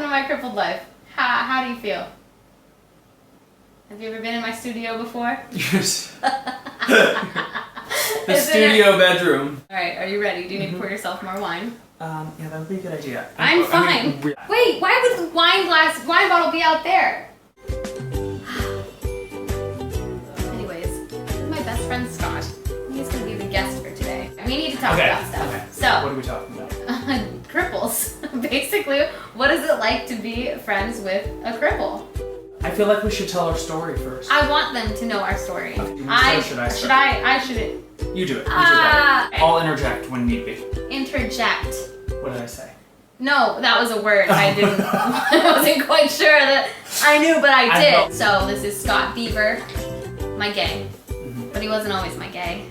to My Crippled Life. How do you feel? Have you ever been in my studio before? Yes. The studio bedroom. Alright, are you ready? Do you need to pour yourself more wine? Yeah, that would be a good idea. I'm fine. Wait, why would the wine bottle be out there? Anyways, this is my best friend Scott. He's gonna be the guest for today. We need to talk about stuff. Okay. So, what are we talking about? Cripples. Basically, what is it like to be friends with a cripple? I feel like we should tell our story first. I want them to know our story. Okay, should I start? I should. You do it. You do that. Okay. I'll interject when need be. Interject. What did I say? No, that was a word. I didn't. I wasn't quite sure that I knew, but I did. So this is Scott Beaver, my gay. But he wasn't always my gay.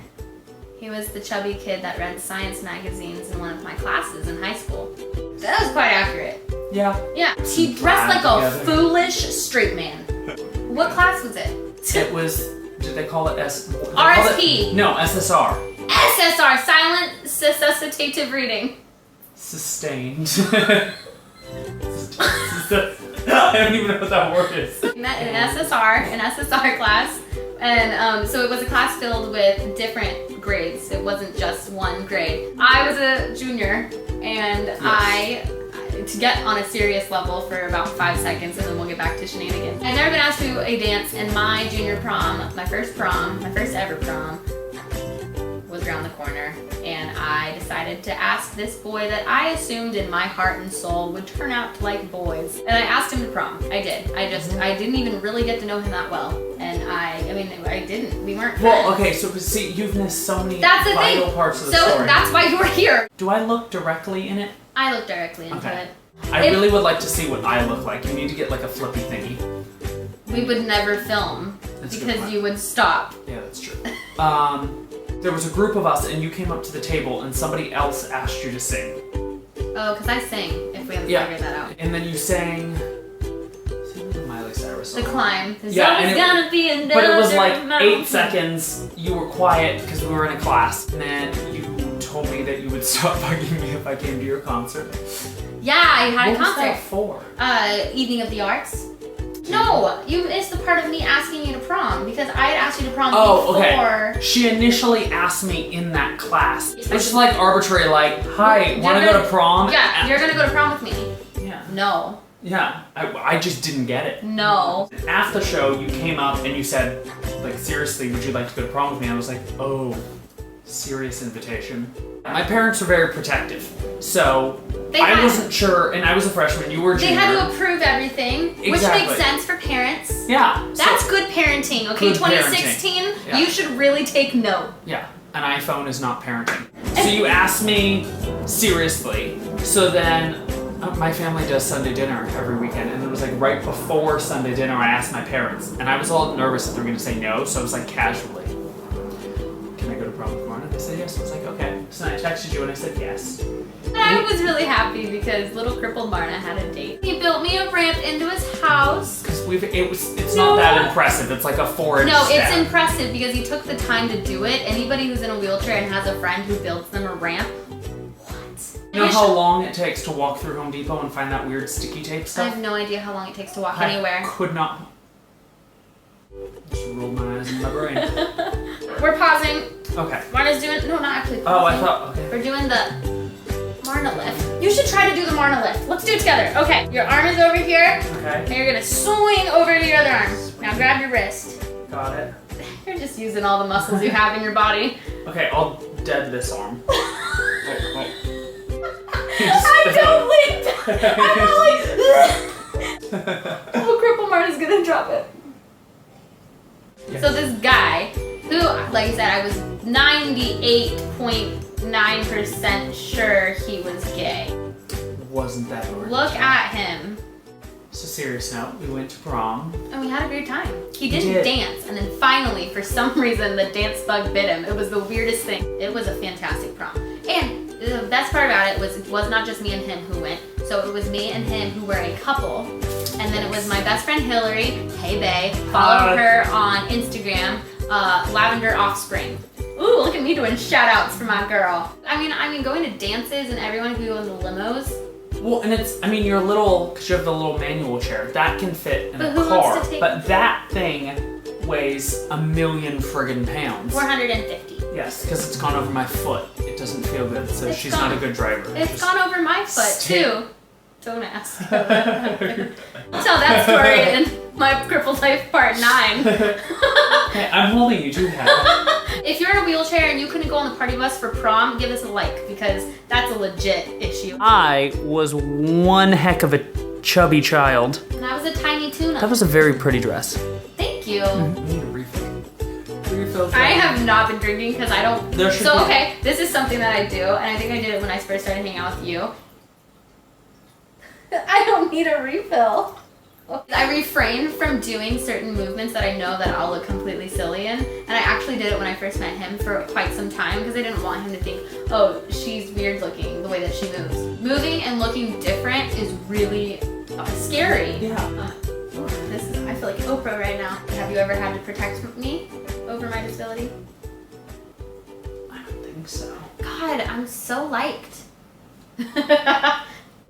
He was the chubby kid that read science magazines in one of my classes in high school. That was quite accurate. Yeah. Yeah. He dressed like a foolish straight man. What class was it? It was. Did they call it RSP. No, SSR. SSR, silent suscitative reading. Sustained. I don't even know what that word is. We met in an SSR class, and so it was a class filled with different grades. It wasn't just one grade. I was a junior, and yes. To get on a serious level for about 5 seconds, and then we'll get back to shenanigans. I've never been asked to a dance, and my junior prom, my first ever prom, was around the corner, and I decided to ask this boy that I assumed in my heart and soul would turn out to like boys. And I asked him to prom. I did. I didn't even really get to know him that well. And I didn't. We weren't friends. Well, okay, so see, you've missed so many vital parts of the story. So that's why you're here. Do I look directly in it? I look directly into it. I really would like to see what I look like. You need to get like a flippy thingy. We would never film because you would stop. Yeah, that's true. There was a group of us, and you came up to the table, and somebody else asked you to sing. Oh, because I sing, if we haven't figured that out. And then you sang the Miley Cyrus song. The Climb. Yeah, gonna be another but it was like mountain. 8 seconds. You were quiet because we were in a class, and then you told me that you would stop bugging me if I came to your concert. Yeah, I had a concert. What was that for? Evening of the Arts. No, you missed the part of me asking you to prom because I had asked you to prom before. Okay. She initially asked me in that class. It was just like arbitrary, like, hi, want to go to prom? Yeah, you're gonna go to prom with me. Yeah. No. Yeah, I just didn't get it. No. After the show, you came up and you said, like, seriously, would you like to go to prom with me? And I was like, oh, serious invitation. My parents were very protective, so I wasn't sure, and I was a freshman, you were a junior. They had to approve everything, which makes sense for parents. Yeah. That's good parenting, okay? 2016, you should really take note. Yeah, an iPhone is not parenting. So you asked me seriously, so then my family does Sunday dinner every weekend, and it was like right before Sunday dinner I asked my parents, and I was all nervous that they were going to say no, so I was like casually, can I go to prom with Marna? They said yes. I was like, okay. So then I texted you and I said yes. And I was really happy because little crippled Marna had a date. He built me a ramp into his house. Because it's not that impressive. It's like a 4-inch No, step. it's impressive because he took the time to do it. Anybody who's in a wheelchair and has a friend who builds them a ramp, what? You know how long it takes to walk through Home Depot and find that weird sticky tape stuff? I have no idea how long it takes to walk anywhere. I could not. Just rolled my eyes in my brain. We're pausing. Okay. Marna's doing, no, not actually pausing. Oh, I thought, okay. We're doing the Marna lift. You should try to do the Marna lift. Let's do it together. Okay, your arm is over here. Okay. And you're gonna swing over to your other arm. Now grab your wrist. Got it. You're just using all the muscles you have in your body. Okay, I'll dead this arm. I don't like Oh, cripple Marna's gonna drop it. Yes. So this guy, who, like I said, I was 98.9% sure he was gay. Wasn't that hard? Look at him. So serious note, we went to prom. And we had a great time. He didn't dance, and then finally, for some reason, the dance bug bit him. It was the weirdest thing. It was a fantastic prom. And the best part about it was not just me and him who went. So it was me and him who were a couple. And then it was my best friend Hillary, hey bae, follow her on Instagram, Lavender Offspring. Ooh, look at me doing shout outs for my girl. I mean, going to dances and everyone could go in the limos Well, and it's, I mean, your little, because you have the little manual chair, that can fit in But a who car. wants to take But that thing weighs 1,000,000 friggin' pounds. 450. Yes, because it's gone over my foot. It doesn't feel good, so It's she's gone- not a good driver. It's gone over my foot Stay- too. Don't ask. Tell that story in My Crippled Life Part 9. Hey, I'm holding you to that. If you're in a wheelchair and you couldn't go on the party bus for prom, give us a like because that's a legit issue. I was one heck of a chubby child. And I was a tiny tuna. That was a very pretty dress. Thank you. I need a refill. Refill. I have not been drinking because I don't. There should So be- okay, this is something that I do, and I think I did it when I first started hanging out with you. I don't need a refill. I refrain from doing certain movements that I know that I'll look completely silly in, and I actually did it when I first met him for quite some time because I didn't want him to think, oh, she's weird looking the way that she moves. Moving and looking different is really scary. Yeah. This is, I feel like Oprah right now. Have you ever had to protect me over my disability? I don't think so. God, I'm so liked.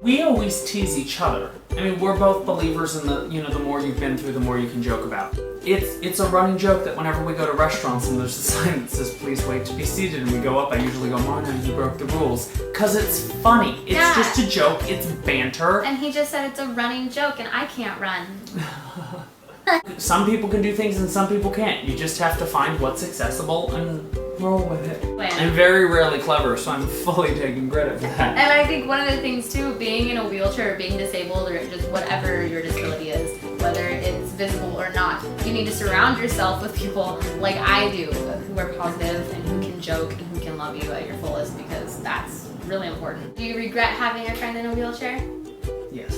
We always tease each other. I mean, we're both believers in the, the more you've been through, the more you can joke about. It's a running joke that whenever we go to restaurants and there's a sign that says, please wait to be seated, and we go up, I usually go, Marna, you broke the rules. Because it's funny. It's Yeah. just a joke. It's banter. And he just said it's a running joke and I can't run. Some people can do things and some people can't. You just have to find what's accessible and roll with it. I'm very rarely clever, so I'm fully taking credit for that. And I think one of the things too, being in a wheelchair or being disabled or just whatever your disability is, whether it's visible or not, you need to surround yourself with people like I do, who are positive and who can joke and who can love you at your fullest, because that's really important. Do you regret having a friend in a wheelchair? Yes.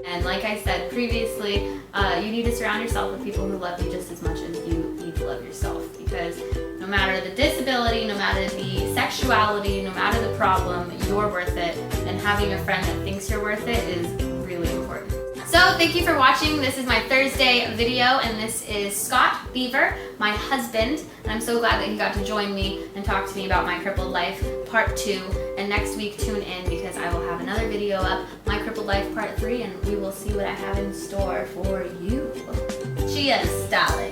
And like I said previously, you need to surround yourself with people who love you just as much as you need to love yourself, because no matter the disability, no matter the sexuality, no matter the problem, you're worth it, and having a friend that thinks you're worth it is really important. So thank you for watching. This is my Thursday video, and this is Scott Beaver, my husband, and I'm so glad that he got to join me and talk to me about My Crippled Life Part 2, and next week tune in because I will have another video up, My Crippled Life Part 3, and we will see what I have in store for you. Cheers, darling.